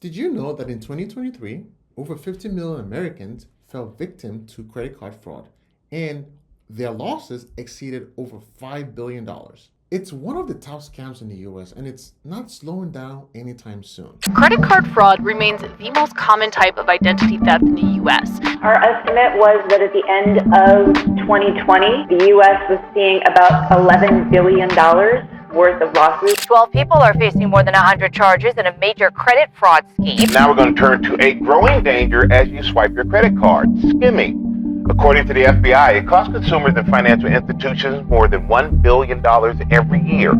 Did you know that in 2023, over 50 million Americans fell victim to credit card fraud and their losses exceeded over $5 billion? It's one of the top scams in the US and it's not slowing down anytime soon. Credit card fraud remains the most common type of identity theft in the US. Our estimate was that at the end of 2020, the US was seeing about $11 billion worth of losses. 12 people are facing more than 100 charges in a major credit fraud scheme. Now we're going to turn to a growing danger as you swipe your credit card, skimming. According to the FBI, it costs consumers and financial institutions more than $1 billion every year.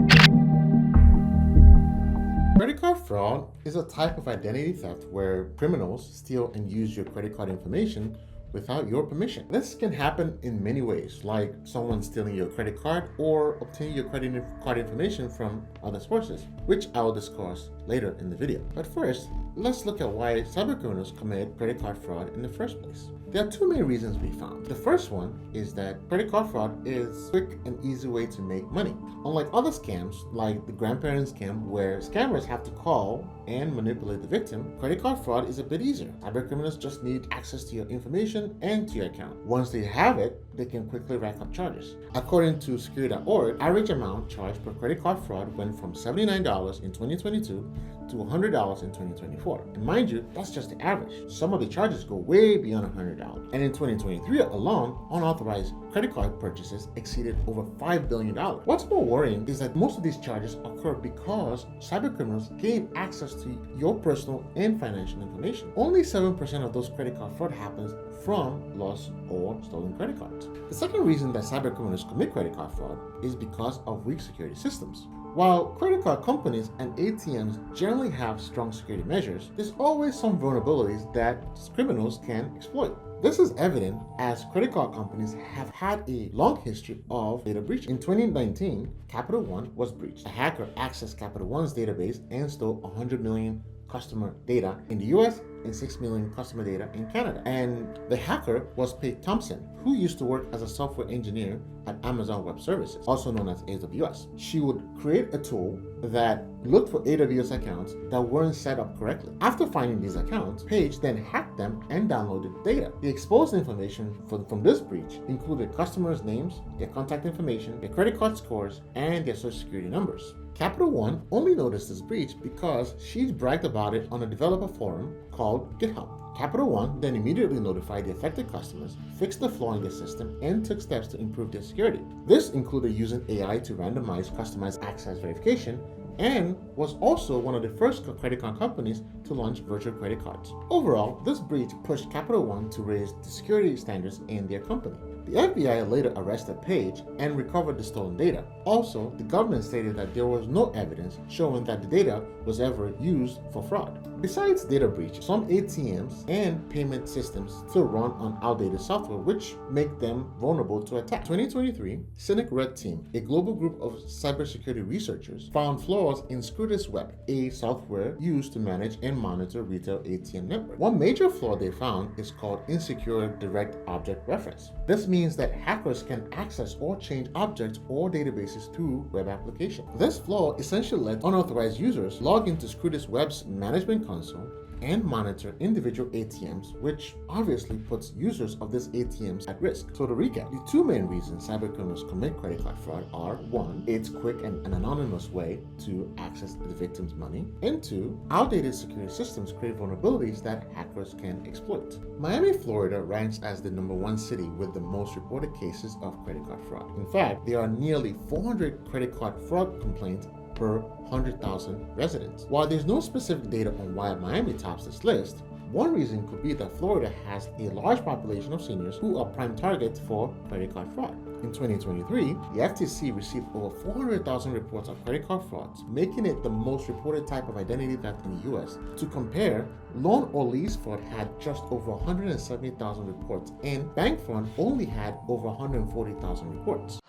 Credit card fraud is a type of identity theft where criminals steal and use your credit card information without your permission. This can happen in many ways, like someone stealing your credit card or obtaining your credit card information from other sources, which I will discuss later in the video. But first, let's look at why cybercriminals commit credit card fraud in the first place. There are two main reasons we found. The first one is that credit card fraud is a quick and easy way to make money. Unlike other scams, like the grandparent scam, where scammers have to call and manipulate the victim, credit card fraud is a bit easier. Cybercriminals just need access to your information and to your account. Once they have it, they can quickly rack up charges. According to security.org, average amount charged per credit card fraud went from $79 in 2022 to $100 in 2024. And mind you, that's just the average. Some of the charges go way beyond $100. And in 2023 alone, unauthorized credit card purchases exceeded over $5 billion. What's more worrying is that most of these charges occur because cybercriminals gain access to your personal and financial information. Only 7% of those credit card fraud happens from lost or stolen credit cards. The second reason that cybercriminals commit credit card fraud is because of weak security systems. While credit card companies and ATMs generally have strong security measures, there's always some vulnerabilities that criminals can exploit. This is evident as credit card companies have had a long history of data breach. In 2019, Capital One was breached. A hacker accessed Capital One's database and stole 100 million customer data in the US and 6 million customer data in Canada. And the hacker was Pete Thompson, who used to work as a software engineer at Amazon Web Services, also known as AWS. She would create a tool that looked for AWS accounts that weren't set up correctly. After finding these accounts, Page then hacked them and downloaded data. The exposed information from this breach included customers' names, their contact information, their credit card scores, and their social security numbers. Capital One only noticed this breach because she bragged about it on a developer forum called GitHub. Capital One then immediately notified the affected customers, fixed the flaw in their system, and took steps to improve their security. This included using AI to randomize customized access verification and was also one of the first credit card companies to launch virtual credit cards. Overall, this breach pushed Capital One to raise the security standards in their company. The FBI later arrested Page and recovered the stolen data. Also, the government stated that there was no evidence showing that the data was ever used for fraud. Besides data breach, some ATMs and payment systems still run on outdated software, which make them vulnerable to attack. 2023, Cynic Red Team, a global group of cybersecurity researchers, found flaws in Scrutous Web, a software used to manage and monitor retail ATM network. One major flaw they found is called insecure direct object reference. This means that hackers can access or change objects or databases through web applications. This flaw essentially let unauthorized users log into Scrutous Web's management console and monitor individual ATMs, which obviously puts users of these ATMs at risk. So to recap, the two main reasons cybercriminals commit credit card fraud are: one, it's quick and an anonymous way to access the victim's money, and two, outdated security systems create vulnerabilities that hackers can exploit. Miami, Florida ranks as the #1 city with the most reported cases of credit card fraud. In fact, there are nearly 400 credit card fraud complaints per 100,000 residents. While there's no specific data on why Miami tops this list, one reason could be that Florida has a large population of seniors who are prime targets for credit card fraud. In 2023, the FTC received over 400,000 reports of credit card frauds, making it the most reported type of identity theft in the US. To compare, loan or lease fraud had just over 170,000 reports, and bank fraud only had over 140,000 reports.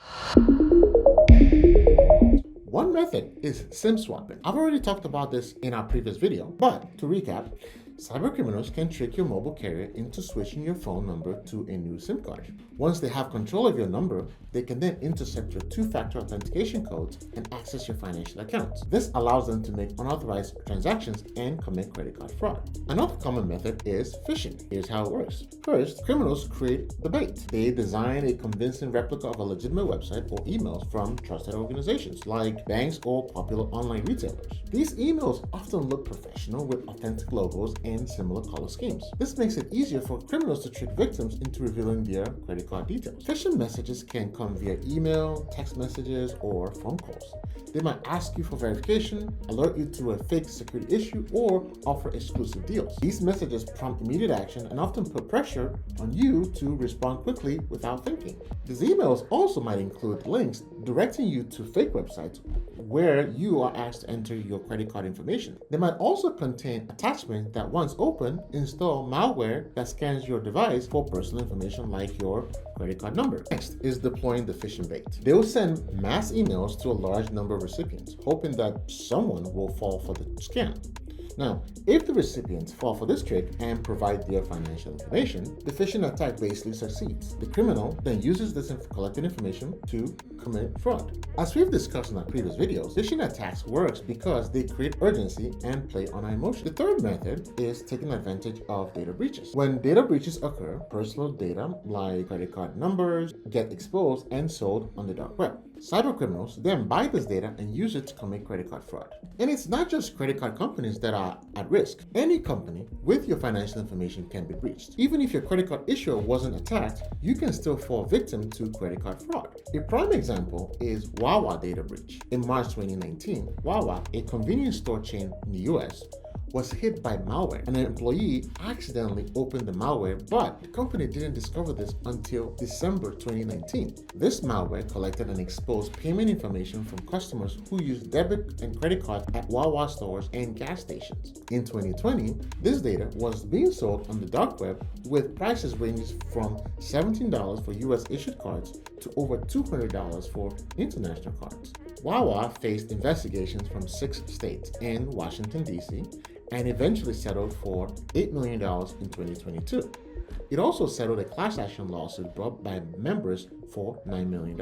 One method is SIM swapping. I've already talked about this in our previous video, but to recap, Cybercriminals can trick your mobile carrier into switching your phone number to a new SIM card. Once they have control of your number, they can then intercept your two-factor authentication codes and access your financial accounts. This allows them to make unauthorized transactions and commit credit card fraud. Another common method is phishing. Here's how it works. First, criminals create the bait. They design a convincing replica of a legitimate website or emails from trusted organizations like banks or popular online retailers. These emails often look professional with authentic logos and similar color schemes. This makes it easier for criminals to trick victims into revealing their credit card details. Phishing messages can come via email, text messages, or phone calls. They might ask you for verification, alert you to a fake security issue, or offer exclusive deals. These messages prompt immediate action and often put pressure on you to respond quickly without thinking. These emails also might include links directing you to fake websites where you are asked to enter your credit card information. They might also contain attachments that, once opened, install malware that scans your device for personal information like your credit card number. Next is deploying the phishing bait. They will send mass emails to a large number of recipients, hoping that someone will fall for the scam. Now, if the recipients fall for this trick and provide their financial information, the phishing attack basically succeeds. The criminal then uses this collected information to commit fraud. As we've discussed in our previous videos, phishing attacks works because they create urgency and play on our emotions. The third method is taking advantage of data breaches. When data breaches occur, personal data like credit card numbers get exposed and sold on the dark web. Cybercriminals then buy this data and use it to commit credit card fraud. And it's not just credit card companies that are at risk. Any company with your financial information can be breached. Even if your credit card issuer wasn't attacked, you can still fall victim to credit card fraud. A prime example is Wawa data breach. In March 2019, Wawa, a convenience store chain in the US, was hit by malware. An employee accidentally opened the malware, but the company didn't discover this until December 2019. This malware collected and exposed payment information from customers who used debit and credit cards at Wawa stores and gas stations. In 2020, this data was being sold on the dark web with prices ranging from $17 for US issued cards to over $200 for international cards. Wawa faced investigations from 6 states and Washington, D.C., and eventually settled for $8 million in 2022. It also settled a class action lawsuit brought by members for $9 million.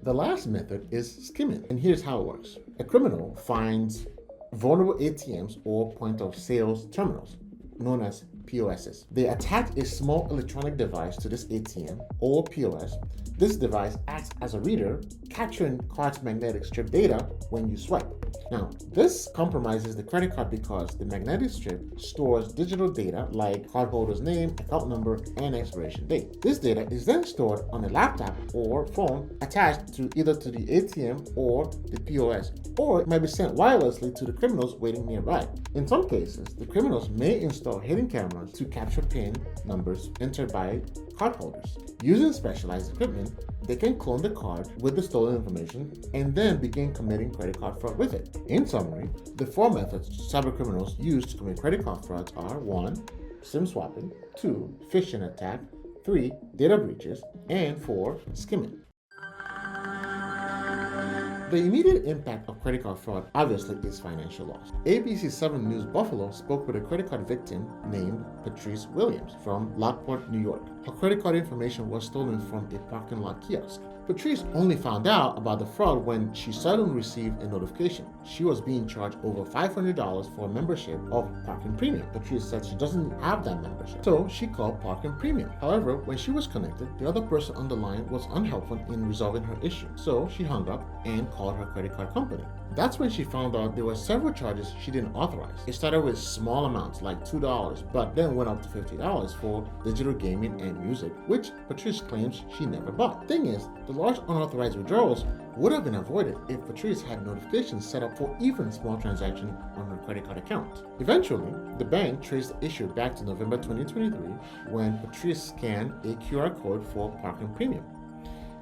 The last method is skimming, and here's how it works. A criminal finds vulnerable ATMs or point of sales terminals, known as POSs. They attach a small electronic device to this ATM or POS. This device acts as a reader, capturing card's magnetic strip data when you swipe. Now, this compromises the credit card because the magnetic strip stores digital data like cardholder's name, account number, and expiration date. This data is then stored on a laptop or phone attached to either to the ATM or the POS, or it might be sent wirelessly to the criminals waiting nearby. In some cases, the criminals may install hidden cameras to capture PIN numbers entered by cardholders. Using specialized equipment, they can clone the card with the stolen information and then begin committing credit card fraud with it. In summary, the 4 methods cybercriminals use to commit credit card frauds are 1. SIM swapping, 2. Phishing attack, 3. Data breaches, and 4. Skimming. The immediate impact of credit card fraud obviously is financial loss. ABC 7 News Buffalo spoke with a credit card victim named Patrice Williams from Lockport, New York. Her credit card information was stolen from a parking lot kiosk. Patrice only found out about the fraud when she suddenly received a notification. She was being charged over $500 for a membership of Parking Premium. Patrice said she doesn't have that membership, so she called Parking Premium. However, when she was connected, the other person on the line was unhelpful in resolving her issue, so she hung up and called her credit card company. That's when she found out there were several charges she didn't authorize. It started with small amounts like $2, but then went up to $50 for digital gaming and music, which Patrice claims she never bought. Thing is, the large unauthorized withdrawals would have been avoided if Patrice had notifications set up for even small transactions on her credit card account. Eventually, the bank traced the issue back to November 2023 when Patrice scanned a QR code for Parking Premium.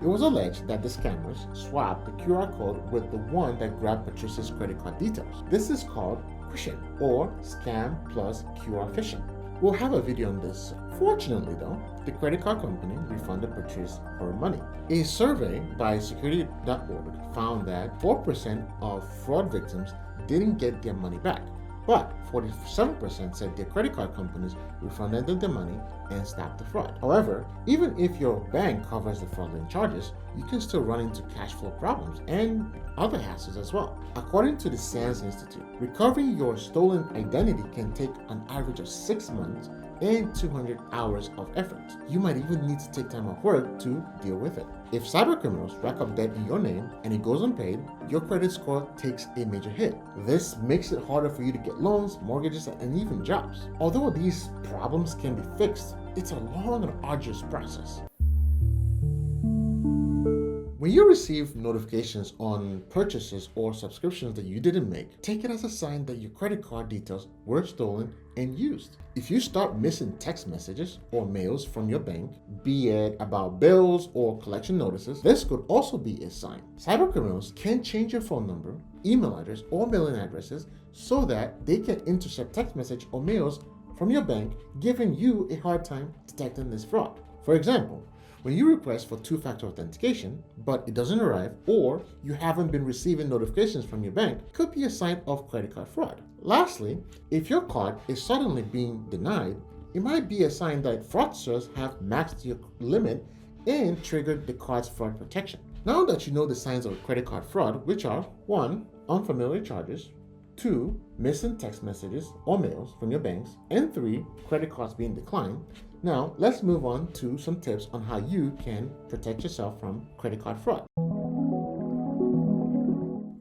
It was alleged that the scammers swapped the QR code with the one that grabbed Patrice's credit card details. This is called phishing, or scam plus QR phishing. We'll have a video on this. Fortunately though, the credit card company refunded Patrice her money. A survey by security.org found that 4% of fraud victims didn't get their money back, but 47% said their credit card companies refunded them the money and stopped the fraud. However, even if your bank covers the fraudulent charges, you can still run into cash flow problems and other hassles as well. According to the SANS Institute, recovering your stolen identity can take an average of 6 months and 200 hours of effort. You might even need to take time off work to deal with it. If cybercriminals rack up debt in your name and it goes unpaid, your credit score takes a major hit. This makes it harder for you to get loans, mortgages, and even jobs. Although these problems can be fixed, it's a long and arduous process. When you receive notifications on purchases or subscriptions that you didn't make, take it as a sign that your credit card details were stolen and used. If you start missing text messages or mails from your bank, be it about bills or collection notices, this could also be a sign. Cybercriminals can change your phone number, email address, or mailing addresses so that they can intercept text message or mails from your bank, giving you a hard time detecting this fraud. For example, when you request for two-factor authentication, but it doesn't arrive, or you haven't been receiving notifications from your bank, it could be a sign of credit card fraud. Lastly, if your card is suddenly being denied, it might be a sign that fraudsters have maxed your limit and triggered the card's fraud protection. Now that you know the signs of credit card fraud, which are 1. Unfamiliar charges, 2. Missing text messages or mails from your banks, and 3. Credit cards being declined. Now, let's move on to some tips on how you can protect yourself from credit card fraud.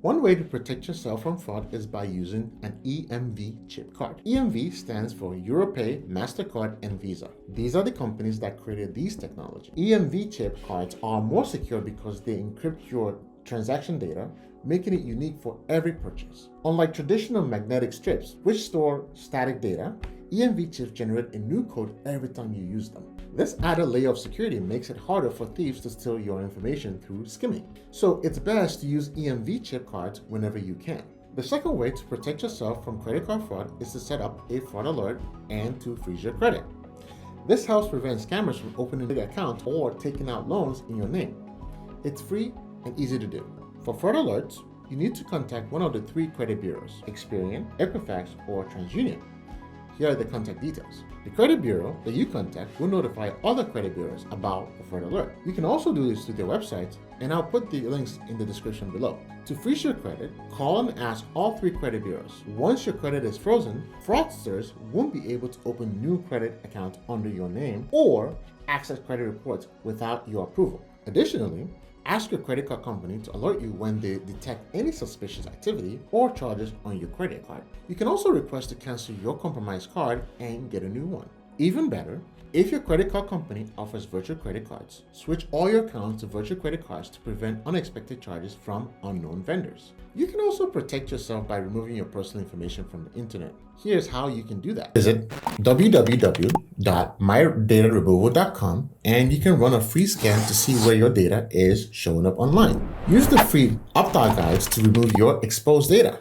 One way to protect yourself from fraud is by using an EMV chip card. EMV stands for Europay, MasterCard, and Visa. These are the companies that created these technologies. EMV chip cards are more secure because they encrypt your transaction data, making it unique for every purchase. Unlike traditional magnetic strips, which store static data, EMV chips generate a new code every time you use them. This added layer of security makes it harder for thieves to steal your information through skimming. So it's best to use EMV chip cards whenever you can. The second way to protect yourself from credit card fraud is to set up a fraud alert and to freeze your credit. This helps prevent scammers from opening an account or taking out loans in your name. It's free and easy to do. For fraud alerts, you need to contact one of the 3 credit bureaus, Experian, Equifax, or TransUnion. Here are the contact details. The credit bureau that you contact will notify other credit bureaus about the fraud alert. You can also do this through their website, and I'll put the links in the description below. To freeze your credit, call and ask all 3 credit bureaus. Once your credit is frozen, fraudsters won't be able to open new credit accounts under your name or access credit reports without your approval. Additionally, ask your credit card company to alert you when they detect any suspicious activity or charges on your credit card. You can also request to cancel your compromised card and get a new one. Even better, if your credit card company offers virtual credit cards, switch all your accounts to virtual credit cards to prevent unexpected charges from unknown vendors. You can also protect yourself by removing your personal information from the internet. Here's how you can do that. Visit www.mydataremoval.com and you can run a free scan to see where your data is showing up online. Use the free opt-out guides to remove your exposed data.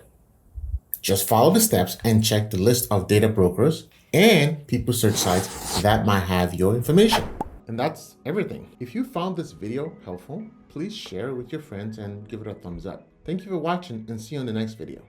Just follow the steps and check the list of data brokers and people search sites that might have your information. And that's everything. If you found this video helpful, please share it with your friends and give it a thumbs up. Thank you for watching and see you on the next video.